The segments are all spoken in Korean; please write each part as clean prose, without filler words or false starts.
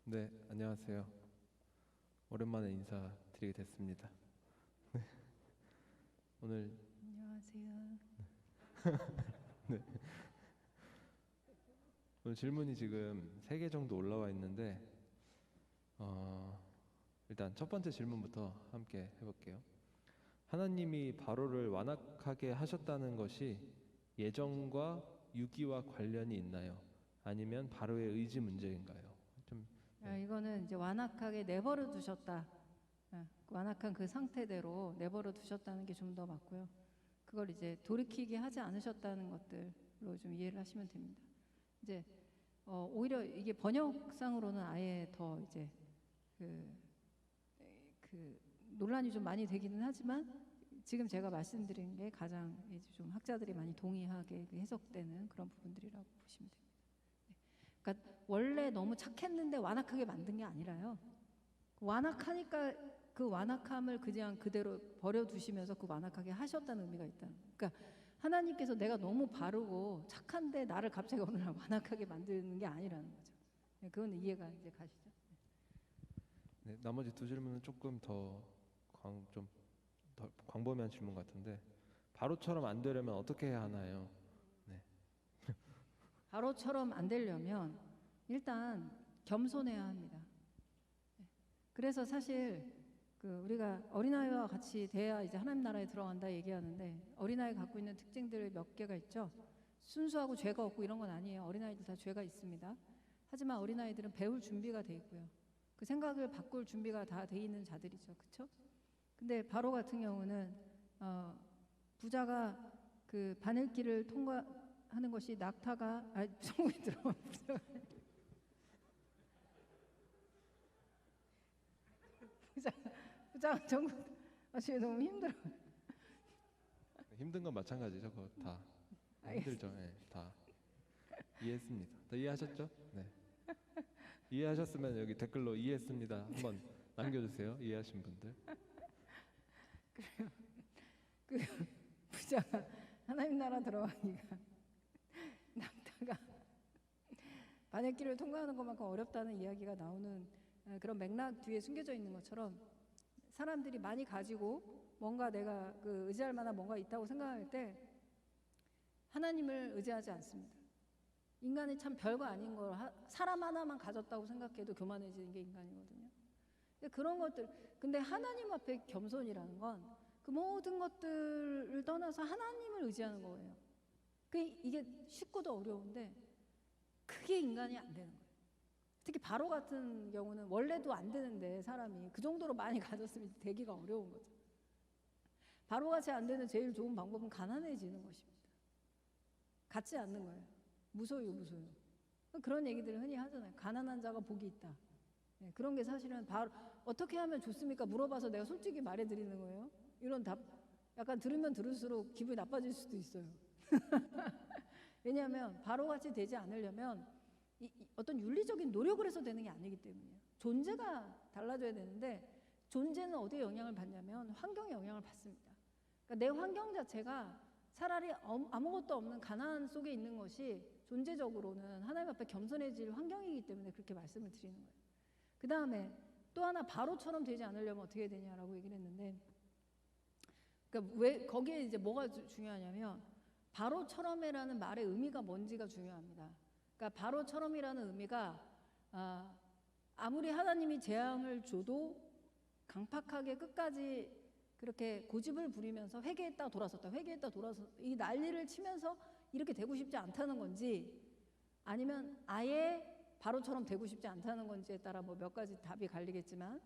네, 안녕하세요. 오랜만에 인사드리게 됐습니다. 오늘 안녕하세요. 오늘 질문이 지금 3개 정도 올라와 있는데 일단 첫 번째 질문부터 함께 해볼게요. 하나님이 바로를 완악하게 하셨다는 것이 예정과 유기와 관련이 있나요? 아니면 바로의 의지 문제인가요? 좀 이거는 이제 완악하게 내버려 두셨다. 완악한 그 상태대로 내버려 두셨다는 게 좀 더 맞고요. 그걸 이제 돌이키게 하지 않으셨다는 것들로 좀 이해를 하시면 됩니다. 이제 오히려 이게 번역상으로는 아예 더 이제 그, 그 논란이 좀 많이 되기는 하지만 지금 제가 말씀드린 게 가장 이제 좀 학자들이 많이 동의하게 해석되는 그런 부분들이라고 보시면 됩니다. 그러니까 원래 너무 착했는데 완악하게 만든 게 아니라요. 완악하니까 그 완악함을 그냥 그대로 버려두시면서 그 완악하게 하셨다는 의미가 있다. 그러니까 하나님께서 내가 너무 바르고 착한데 나를 갑자기 어느 날 완악하게 만드는 게 아니라는 거죠. 그건 이해가 이제 가시죠? 네, 나머지 두 질문은 조금 좀 더 광범위한 질문 같은데 바로처럼 안 되려면 어떻게 해야 하나요? 네. 바로처럼 안 되려면 일단 겸손해야 합니다. 그래서 사실 우리가 어린아이와 같이 돼야 이제 하나님 나라에 들어간다 얘기하는데 어린아이가 갖고 있는 특징들 몇 개가 있죠. 순수하고 죄가 없고 이런 건 아니에요. 어린아이들 다 죄가 있습니다. 하지만 어린아이들은 배울 준비가 돼 있고요. 그 생각을 바꿀 준비가 다 돼 있는 자들이죠. 그렇죠? 근데 바로 같은 경우는 부자가 그 바늘길을 통과하는 것이 낙타가 성공이 들어온 부자가 전국 지금 너무 힘들어. 힘든 건 마찬가지죠. 그거 다 힘들죠. 네, 다 이해했습니다. 다 이해하셨죠? 네. 이해하셨으면 여기 댓글로 이해했습니다 한번 남겨주세요. 이해하신 분들. 그 부자가 하나님 나라 들어가기가 낙타가 바늘길을 통과하는 것만큼 어렵다는 이야기가 나오는 그런 맥락 뒤에 숨겨져 있는 것처럼 사람들이 많이 가지고 뭔가 내가 의지할 만한 뭔가 있다고 생각할 때 하나님을 의지하지 않습니다. 인간이 참 별거 아닌 걸 사람 하나만 가졌다고 생각해도 교만해지는 게 인간이거든요. 그런 것들, 근데 하나님 앞에 겸손이라는 건 그 모든 것들을 떠나서 하나님을 의지하는 거예요. 이게 쉽고도 어려운데 그게 인간이 안 되는 거예요. 특히 바로 같은 경우는 원래도 안 되는데 사람이 그 정도로 많이 가졌으면 되기가 어려운 거죠. 바로같이 안 되는 제일 좋은 방법은 가난해지는 것입니다. 갖지 않는 거예요. 무소유. 그런 얘기들을 흔히 하잖아요. 가난한 자가 복이 있다. 네, 그런 게 사실은 바로 어떻게 하면 좋습니까? 물어봐서 내가 솔직히 말해드리는 거예요. 이런 답 약간 들으면 들을수록 기분이 나빠질 수도 있어요. 왜냐하면 바로같이 되지 않으려면 어떤 윤리적인 노력을 해서 되는 게 아니기 때문이에요. 존재가 달라져야 되는데 존재는 어디에 영향을 받냐면 환경에 영향을 받습니다. 그러니까 내 환경 자체가 차라리 아무것도 없는 가난 속에 있는 것이 존재적으로는 하나님 앞에 겸손해질 환경이기 때문에 그렇게 말씀을 드리는 거예요. 그 다음에 또 하나 바로처럼 되지 않으려면 어떻게 되냐라고 얘기를 했는데, 그러니까 왜 거기에 이제 뭐가 중요하냐면 바로처럼이라는 말의 의미가 뭔지가 중요합니다. 그러니까 바로처럼이라는 의미가 아무리 하나님이 재앙을 줘도 강팍하게 끝까지 그렇게 고집을 부리면서 회개했다 돌아서 이 난리를 치면서 이렇게 되고 싶지 않다는 건지 아니면 아예 바로처럼 되고 싶지 않다는 건지에 따라 뭐 몇 가지 답이 갈리겠지만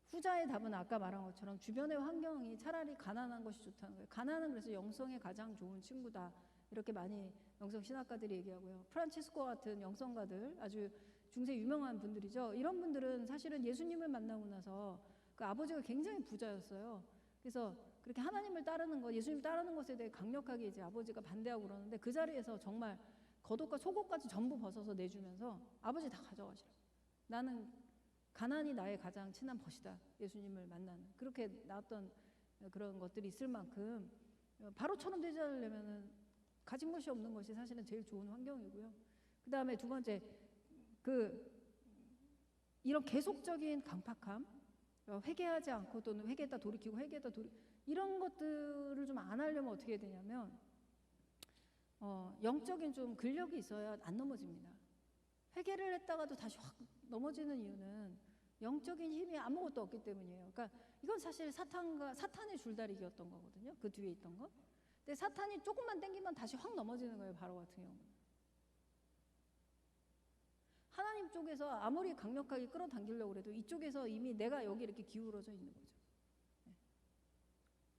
후자의 답은 아까 말한 것처럼 주변의 환경이 차라리 가난한 것이 좋다는 거예요. 가난은 그래서 영성에 가장 좋은 친구다. 이렇게 많이 영성 신학가들이 얘기하고요. 프란치스코 같은 영성가들 아주 중세 유명한 분들이죠. 이런 분들은 사실은 예수님을 만나고 나서 그 아버지가 굉장히 부자였어요. 그래서 그렇게 하나님을 따르는 것, 예수님 따르는 것에 대해 강력하게 이제 아버지가 반대하고 그러는데 그 자리에서 정말 겉옷과 속옷까지 전부 벗어서 내주면서 아버지 다 가져가시라. 나는 가난이 나의 가장 친한 벗이다. 예수님을 만나는 그렇게 나왔던 그런 것들이 있을 만큼 바로처럼 되지 않으려면은 가진 것이 없는 것이 사실은 제일 좋은 환경이고요. 그 다음에 두 번째 이런 계속적인 강팍함, 회개하지 않고 또는 회개했다 돌이키고 회개했다 이런 것들을 좀 안 하려면 어떻게 해야 되냐면 영적인 좀 근력이 있어야 안 넘어집니다. 회개를 했다가도 다시 확 넘어지는 이유는 영적인 힘이 아무것도 없기 때문이에요. 그러니까 이건 사실 사탄의 줄다리기였던 거거든요. 그 뒤에 있던 거. 근데 사탄이 조금만 땡기면 다시 확 넘어지는 거예요. 바로 같은 경우는. 하나님 쪽에서 아무리 강력하게 끌어당기려고 해도 이쪽에서 이미 내가 여기 이렇게 기울어져 있는 거죠. 네.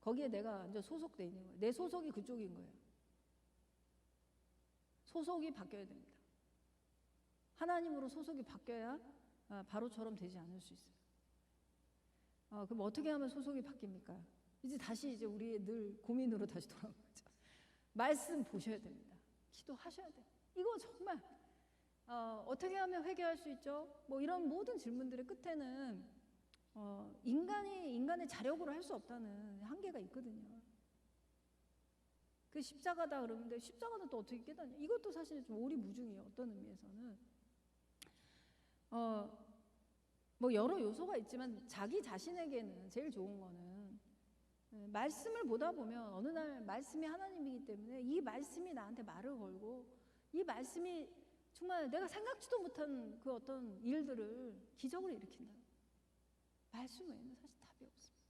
거기에 내가 완전 소속돼 있는 거예요. 내 소속이 그쪽인 거예요. 소속이 바뀌어야 됩니다. 하나님으로 소속이 바뀌어야 바로처럼 되지 않을 수 있어요. 그럼 어떻게 하면 소속이 바뀝니까? 이제 우리의 늘 고민으로 다시 돌아온 거죠. 말씀 보셔야 됩니다. 기도하셔야 돼요. 이거 정말 어떻게 하면 회개할 수 있죠? 뭐 이런 모든 질문들의 끝에는 인간의 자력으로 할 수 없다는 한계가 있거든요. 그 십자가다 그러는데 십자가는 또 어떻게 깨닫냐? 이것도 사실 좀 오리무중이에요. 어떤 의미에서는 뭐 여러 요소가 있지만 자기 자신에게는 제일 좋은 거는 말씀을 보다 보면 어느 날 말씀이 하나님이기 때문에 이 말씀이 나한테 말을 걸고 이 말씀이 정말 내가 생각지도 못한 그 어떤 일들을 기적을 일으킨다. 말씀 외에는 사실 답이 없습니다.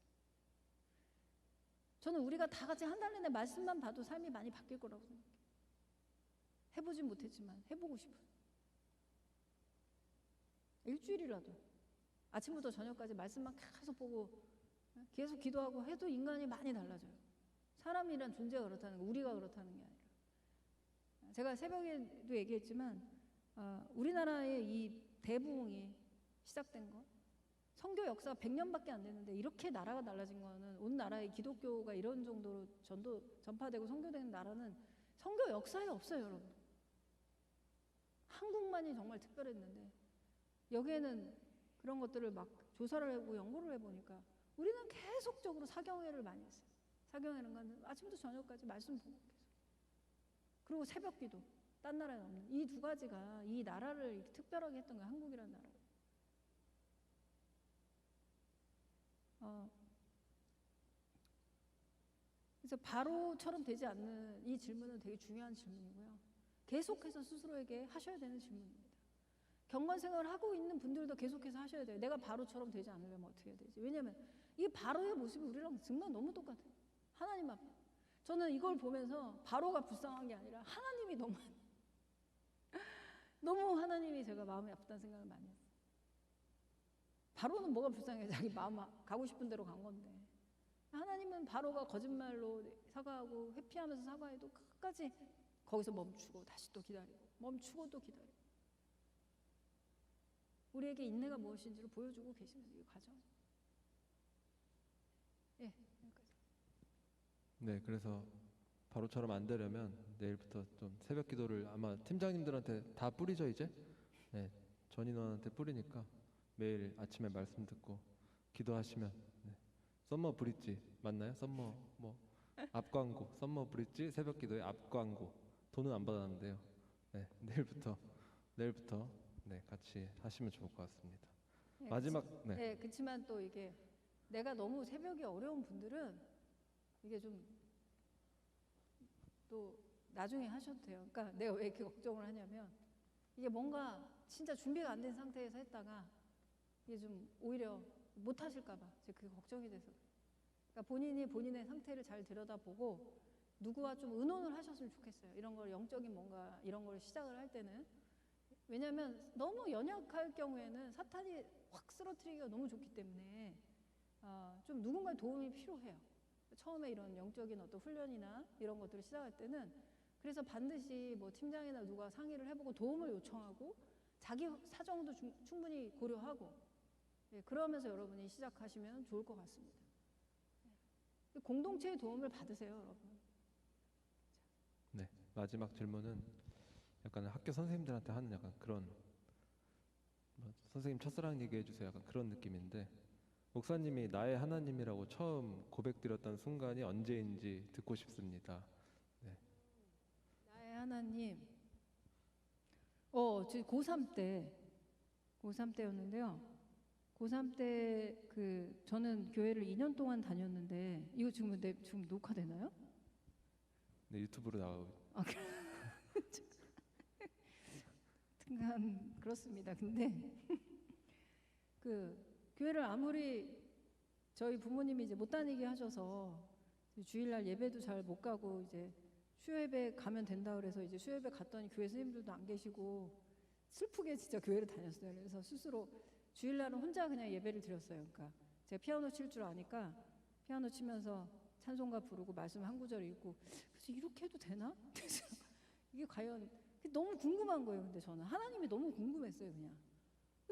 저는 우리가 다 같이 한 달 내내 말씀만 봐도 삶이 많이 바뀔 거라고 생각해요. 해보진 못했지만 해보고 싶어요. 일주일이라도 아침부터 저녁까지 말씀만 계속 보고 계속 기도하고 해도 인간이 많이 달라져요. 사람이란 존재가 그렇다는 거, 우리가 그렇다는 게 아니라. 제가 새벽에도 얘기했지만 우리나라의 이 대부흥이 시작된 거 선교 역사가 100년밖에 안 됐는데 이렇게 나라가 달라진 거는 온 나라의 기독교가 이런 정도로 전파되고 선교되는 나라는 선교 역사에 없어요, 여러분. 한국만이 정말 특별했는데 여기에는 그런 것들을 막 조사를 하고 연구를 해보니까 우리는 계속적으로 사경회를 많이 했어요. 사경회는 건 아침부터 저녁까지 말씀 보고 계속. 그리고 새벽 기도, 딴 나라에 없는 이 두 가지가 이 나라를 이렇게 특별하게 했던 거예요. 한국이라는 나라를. 그래서 바로처럼 되지 않는 이 질문은 되게 중요한 질문이고요. 계속해서 스스로에게 하셔야 되는 질문입니다. 경건 생활을 하고 있는 분들도 계속해서 하셔야 돼요. 내가 바로처럼 되지 않으려면 어떻게 해야 되지? 왜냐하면 이 바로의 모습이 우리랑 정말 너무 똑같아요. 하나님 앞에. 저는 이걸 보면서 바로가 불쌍한 게 아니라 하나님이 너무 하나님이 제가 마음이 아프다는 생각을 많이 했어요. 바로는 뭐가 불쌍해? 자기 마음 가고 싶은 대로 간 건데. 하나님은 바로가 거짓말로 사과하고 회피하면서 사과해도 끝까지 거기서 멈추고 다시 또 기다리고 멈추고 또 기다리고 우리에게 인내가 무엇인지를 보여주고 계시는 이 과정. 예, 여기까지. 네, 그래서 바로처럼 안 되려면 내일부터 좀 새벽 기도를 아마 팀장님들한테 다 뿌리죠 이제. 네, 전인원한테 뿌리니까 매일 아침에 말씀 듣고 기도하시면. 네. 썸머 브릿지 맞나요? 썸머 뭐 앞 광고, 썸머 브릿지 새벽 기도의 앞 광고. 돈은 안 받았는데요. 네, 내일부터 네, 같이 하시면 좋을 것 같습니다. 네, 마지막 네. 그렇지만 또 이게 내가 너무 새벽이 어려운 분들은 이게 좀 또 나중에 하셔도 돼요. 그러니까 내가 왜 이렇게 걱정을 하냐면 이게 뭔가 진짜 준비가 안 된 상태에서 했다가 이게 좀 오히려 못 하실까봐 제가 그게 걱정이 돼서. 그러니까 본인이 본인의 상태를 잘 들여다보고 누구와 좀 의논을 하셨으면 좋겠어요. 이런 걸 영적인 뭔가 이런 걸 시작을 할 때는. 왜냐하면 너무 연약할 경우에는 사탄이 확 쓰러뜨리기가 너무 좋기 때문에 좀 누군가의 도움이 필요해요. 처음에 이런 영적인 어떤 훈련이나 이런 것들을 시작할 때는 그래서 반드시 뭐 팀장이나 누가 상의를 해보고 도움을 요청하고 자기 사정도 충분히 고려하고 그러면서 여러분이 시작하시면 좋을 것 같습니다. 공동체의 도움을 받으세요, 여러분. 네, 마지막 질문은 약간 학교 선생님들한테 하는 약간 그런 뭐 선생님 첫사랑 얘기해 주세요 약간 그런 느낌인데 목사님이 나의 하나님이라고 처음 고백드렸던 순간이 언제인지 듣고 싶습니다. 네. 나의 하나님. 저 고3 때 고3 때였는데요. 고3 때 저는 교회를 2년 동안 다녔는데 이거 지금 녹화되나요? 네, 유튜브로 나가고. 아, 등간 그렇습니다. 근데 교회를 아무리 저희 부모님이 이제 못 다니게 하셔서 주일날 예배도 잘 못 가고 이제 수요예배 가면 된다 그래서 이제 수요예배 갔더니 교회 선생님들도 안 계시고 슬프게 진짜 교회를 다녔어요. 그래서 스스로 주일날은 혼자 그냥 예배를 드렸어요. 그러니까 제가 피아노 칠 줄 아니까 피아노 치면서 찬송가 부르고 말씀 한 구절 읽고 그래서 이렇게 해도 되나? 그래서 이게 과연 너무 궁금한 거예요. 근데 저는 하나님이 너무 궁금했어요. 그냥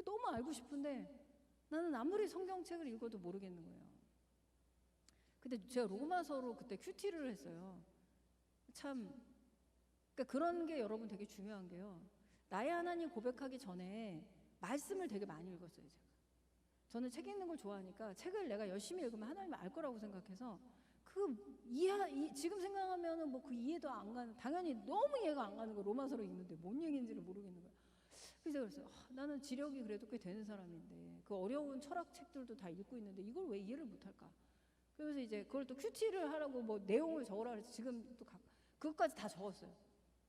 너무 알고 싶은데 나는 아무리 성경책을 읽어도 모르겠는 거예요. 근데 제가 로마서로 그때 큐티를 했어요. 참 그러니까 그런 게 여러분 되게 중요한 게요. 나의 하나님 고백하기 전에 말씀을 되게 많이 읽었어요. 제가. 저는 책 읽는 걸 좋아하니까 책을 내가 열심히 읽으면 하나님을 알 거라고 생각해서 지금 생각하면은 뭐 그 이해도 안 가는, 당연히 너무 이해가 안 가는 거 로마서를 읽는데 뭔 얘기인지를 모르겠는 거야. 그래서 그랬어요. 나는 지력이 그래도 꽤 되는 사람인데 그 어려운 철학 책들도 다 읽고 있는데 이걸 왜 이해를 못할까? 그래서 이제 그걸 또 큐티를 하라고 뭐 내용을 적으라 그래서 지금 또 그것까지 다 적었어요.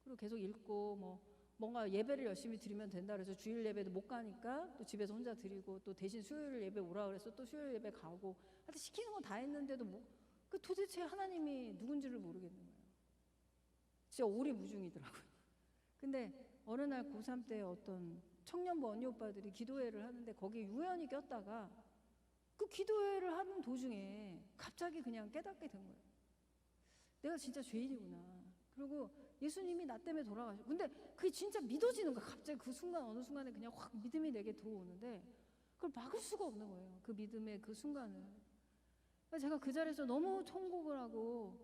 그리고 계속 읽고 뭔가 예배를 열심히 드리면 된다 그래서 주일 예배도 못 가니까 또 집에서 혼자 드리고 또 대신 수요일 예배 오라 그래서 또 수요일 예배 가고 하여튼 시키는 건 다 했는데도 도대체 하나님이 누군지를 모르겠는 거예요. 진짜 오리무중이더라고요. 근데 어느 날 고3 때 어떤 청년부 언니 오빠들이 기도회를 하는데 거기에 우연히 꼈다가 그 기도회를 하는 도중에 갑자기 그냥 깨닫게 된 거예요. 내가 진짜 죄인이구나. 그리고 예수님이 나 때문에 돌아가셨고 근데 그게 진짜 믿어지는 거야. 갑자기 그 순간 어느 순간에 그냥 확 믿음이 내게 들어오는데 그걸 막을 수가 없는 거예요. 그 믿음의 그 순간을. 제가 그 자리에서 너무 통곡을 하고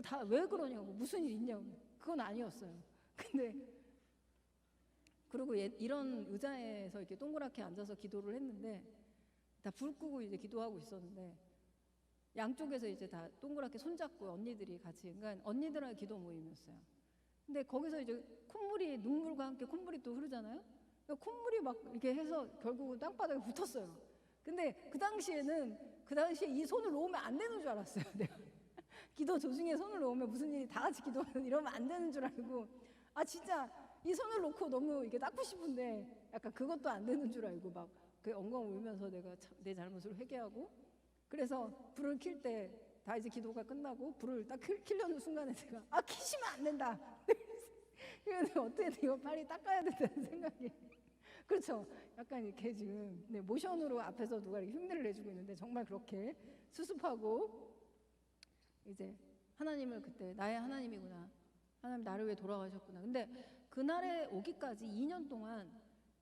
다 왜 그러냐고 무슨 일 있냐고 그건 아니었어요. 근데 그리고 이런 의자에서 이렇게 동그랗게 앉아서 기도를 했는데 다 불 끄고 이제 기도하고 있었는데 양쪽에서 이제 다 동그랗게 손잡고 언니들이 같이 그러니까 언니들하고 기도 모임이었어요. 근데 거기서 이제 콧물이 눈물과 함께 콧물이 또 흐르잖아요. 그러니까 콧물이 막 이렇게 해서 결국은 땅바닥에 붙었어요. 근데 그 당시에 이 손을 놓으면 안 되는 줄 알았어요. 내가 기도 도중에 손을 놓으면 무슨 일이 다 같이 기도하는 이러면 안 되는 줄 알고 진짜 이 손을 놓고 너무 이렇게 닦고 싶은데 약간 그것도 안 되는 줄 알고 막 그 엉엉 울면서 내가 내 잘못을 회개하고 그래서 불을 켤 때 다 이제 기도가 끝나고 불을 딱 켜려는 순간에 제가 켜시면 안 된다. 그래서 어떻게 이거 빨리 닦아야 된다는 생각이 그렇죠. 약간 이렇게 지금 모션으로 앞에서 누가 이렇게 흉내를 내주고 있는데 정말 그렇게 수습하고 이제 하나님을 그때 나의 하나님이구나. 하나님 나를 위해 돌아가셨구나. 근데 그날에 오기까지 2년 동안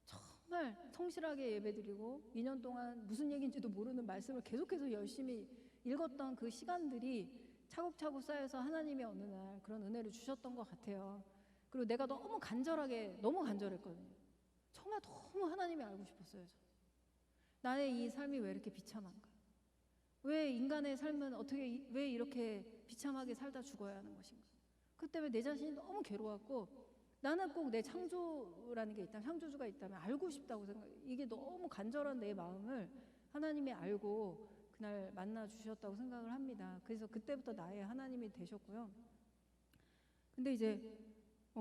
정말 성실하게 예배드리고 2년 동안 무슨 얘기인지도 모르는 말씀을 계속해서 열심히 읽었던 그 시간들이 차곡차곡 쌓여서 하나님이 어느 날 그런 은혜를 주셨던 것 같아요. 그리고 내가 너무 간절했거든요. 정말 너무 하나님이 알고 싶었어요. 나의 이 삶이 왜 이렇게 비참한가? 왜 인간의 삶은 왜 이렇게 비참하게 살다 죽어야 하는 것인가? 그 때문에 내 자신이 너무 괴로웠고 나는 꼭 내 창조라는 게 있다면 창조주가 있다면 알고 싶다고 생각해요. 이게 너무 간절한 내 마음을 하나님이 알고 그날 만나 주셨다고 생각을 합니다. 그래서 그때부터 나의 하나님이 되셨고요. 근데 이제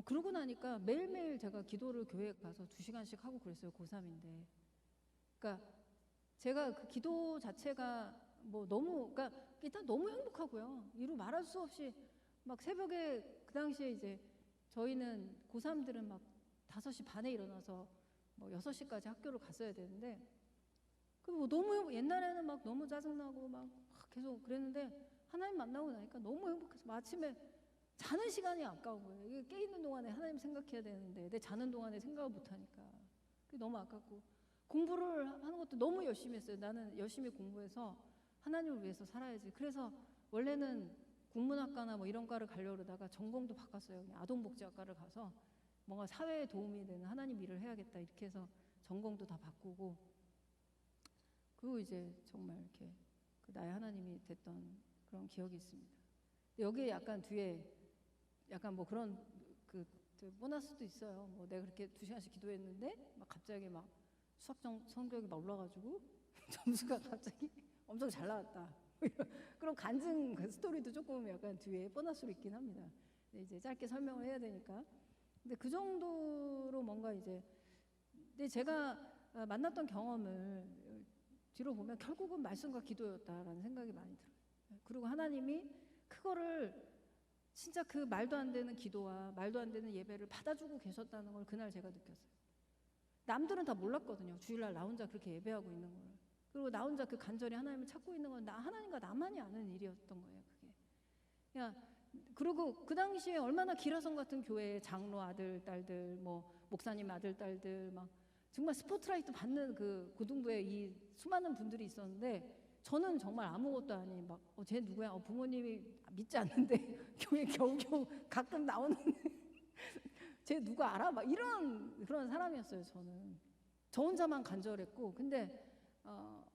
그러고 나니까 매일매일 제가 기도를 교회에 가서 2시간씩 하고 그랬어요. 고3인데. 그러니까 제가 그 기도 자체가 그러니까 일단 너무 행복하고요. 이루 말할 수 없이 막 새벽에 그 당시에 이제 저희는 고3들은 막 5시 반에 일어나서 6시까지 학교를 갔어야 되는데 너무 옛날에는 막 너무 짜증나고 막 계속 그랬는데 하나님 만나고 나니까 너무 행복해서 아침에 자는 시간이 아까운 거예요. 이게 깨 있는 동안에 하나님 생각해야 되는데 내 자는 동안에 생각을 못 하니까 그게 너무 아깝고 공부를 하는 것도 너무 열심히 했어요. 나는 열심히 공부해서 하나님을 위해서 살아야지. 그래서 원래는 국문학과나 이런 과를 가려고 그러다가 전공도 바꿨어요. 아동복지학과를 가서 뭔가 사회에 도움이 되는 하나님 일을 해야겠다 이렇게 해서 전공도 다 바꾸고 그리고 이제 정말 이렇게 나의 하나님이 됐던 그런 기억이 있습니다. 여기에 약간 뒤에 약간 그런 보너스도 있어요. 내가 그렇게 2시간씩 기도했는데 막 갑자기 막 수학 성적이 막 올라가지고 점수가 갑자기 엄청 잘 나왔다. 그런 간증 그 스토리도 조금 약간 뒤에 보너스로 있긴 합니다. 근데 이제 짧게 설명을 해야 되니까. 근데 그 정도로 뭔가 이제 근데 제가 만났던 경험을 뒤로 보면 결국은 말씀과 기도였다라는 생각이 많이 들어요. 그리고 하나님이 그거를 진짜 그 말도 안 되는 기도와 말도 안 되는 예배를 받아주고 계셨다는 걸 그날 제가 느꼈어요. 남들은 다 몰랐거든요. 주일날 나 혼자 그렇게 예배하고 있는 걸. 그리고 나 혼자 그 간절히 하나님을 찾고 있는 건 하나님과 나만이 아는 일이었던 거예요. 그게. 그냥 그리고 그 당시에 얼마나 기라성 같은 교회에 장로 아들 딸들, 뭐 목사님 아들 딸들, 막 정말 스포트라이트 받는 그 고등부에 이 수많은 분들이 있었는데 저는 정말 아무것도 아닌 막 쟤 누구야? 부모님이 믿지 않는데 교회 겨우겨우 가끔 나오는 쟤 누구 알아? 막 이런 그런 사람이었어요. 저는 저 혼자만 간절했고 근데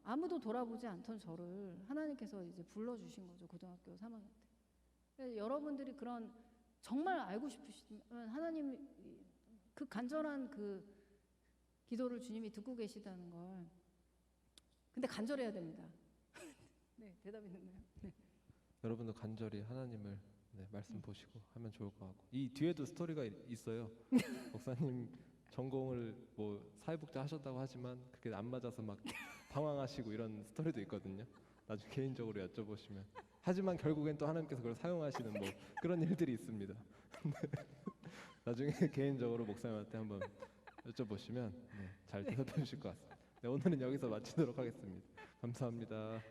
아무도 돌아보지 않던 저를 하나님께서 이제 불러주신 거죠. 고등학교 3학년 때. 그래서 여러분들이 그런 정말 알고 싶으시면 하나님 그 간절한 그 기도를 주님이 듣고 계시다는 걸 근데 간절해야 됩니다. 네, 대답이 됐나요? 네. 여러분도 간절히 하나님을 말씀 보시고 하면 좋을 것 같고 이 뒤에도 스토리가 있어요. 목사님 전공을 뭐 사회복지 하셨다고 하지만 그게 안 맞아서 막 방황하시고 이런 스토리도 있거든요. 나중에 개인적으로 여쭤보시면 하지만 결국엔 또 하나님께서 그걸 사용하시는 뭐 그런 일들이 있습니다. 나중에 개인적으로 목사님한테 한번 여쭤보시면 잘 대답해 주실 것 같습니다. 네, 오늘은 여기서 마치도록 하겠습니다. 감사합니다.